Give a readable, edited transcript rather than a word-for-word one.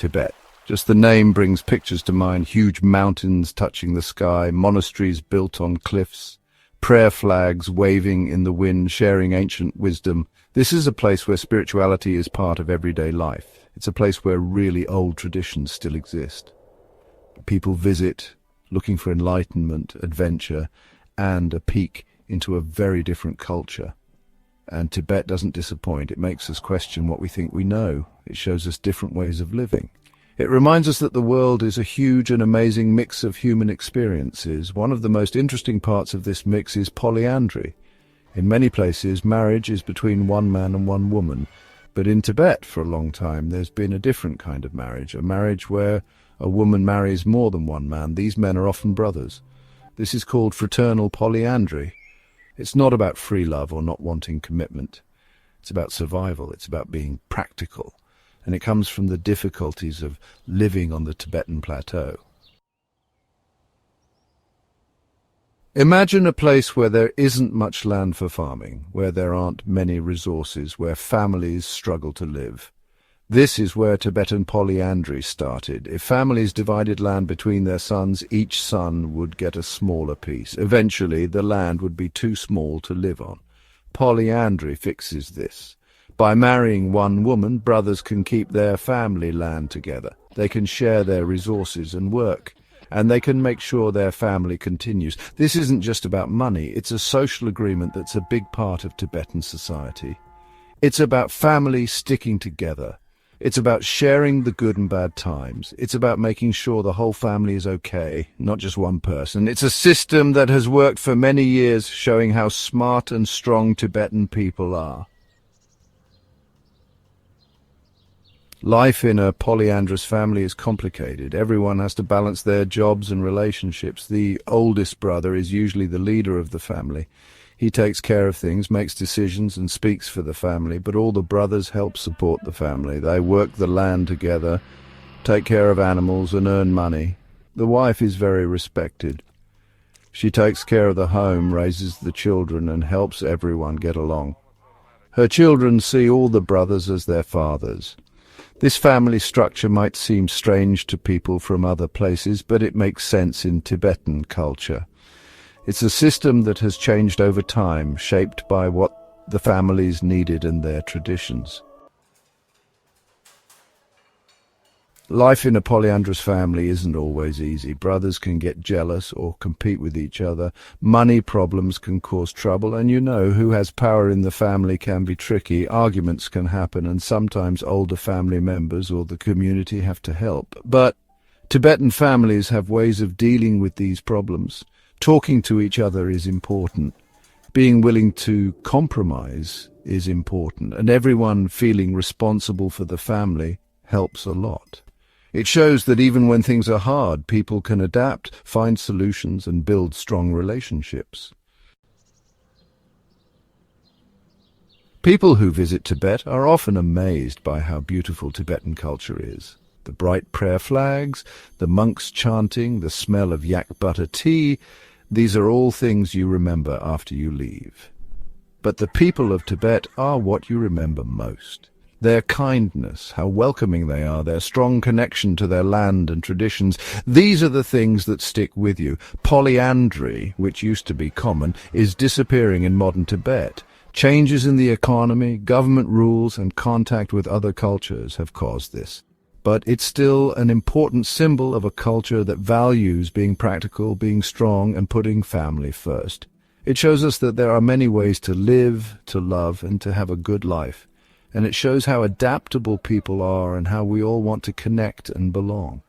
Tibet. Just the name brings pictures to mind: huge mountains touching the sky, monasteries built on cliffs, prayer flags waving in the wind, sharing ancient wisdom. This is a place where spirituality is part of everyday life. It's a place where really old traditions still exist. People visit looking for enlightenment, adventure, and a peek into a very different culture. And Tibet doesn't disappoint. It makes us question what we think we know. It shows us different ways of living. It reminds us that the world is a huge and amazing mix of human experiences. One of the most interesting parts of this mix is polyandry. In many places, marriage is between one man and one woman. But in Tibet, for a long time, there's been a different kind of marriage, a marriage where a woman marries more than one man. These men are often brothers. This is called fraternal polyandry. It's not about free love or not wanting commitment. It's about survival. It's about being practical. And it comes from the difficulties of living on the Tibetan plateau. Imagine a place where there isn't much land for farming, where there aren't many resources, where families struggle to live. This is where Tibetan polyandry started. If families divided land between their sons, each son would get a smaller piece. Eventually, the land would be too small to live on. Polyandry fixes this. By marrying one woman, brothers can keep their family land together. They can share their resources and work, and they can make sure their family continues. This isn't just about money. It's a social agreement that's a big part of Tibetan society. It's about family sticking together. It's about sharing the good and bad times. It's about making sure the whole family is okay, not just one person. It's a system that has worked for many years, showing how smart and strong Tibetan people are. Life in a polyandrous family is complicated. Everyone has to balance their jobs and relationships. The oldest brother is usually the leader of the family. He takes care of things, makes decisions, and speaks for the family, but all the brothers help support the family. They work the land together, take care of animals, and earn money. The wife is very respected. She takes care of the home, raises the children, and helps everyone get along. Her children see all the brothers as their fathers. This family structure might seem strange to people from other places, but it makes sense in Tibetan culture. It's a system that has changed over time, shaped by what the families needed and their traditions. Life in a polyandrous family isn't always easy. Brothers can get jealous or compete with each other. Money problems can cause trouble, and who has power in the family can be tricky. Arguments can happen, and sometimes older family members or the community have to help. But Tibetan families have ways of dealing with these problems. Talking to each other is important. Being willing to compromise is important, and everyone feeling responsible for the family helps a lot. It shows that even when things are hard, people can adapt, find solutions, and build strong relationships. People who visit Tibet are often amazed by how beautiful Tibetan culture is. The bright prayer flags, the monks chanting, the smell of yak butter tea, these are all things you remember after you leave. But the people of Tibet are what you remember most. Their kindness, how welcoming they are, their strong connection to their land and traditions, these are the things that stick with you. Polyandry, which used to be common, is disappearing in modern Tibet. Changes in the economy, government rules, and contact with other cultures have caused this. But it's still an important symbol of a culture that values being practical, being strong, and putting family first. It shows us that there are many ways to live, to love, and to have a good life. And it shows how adaptable people are and how we all want to connect and belong.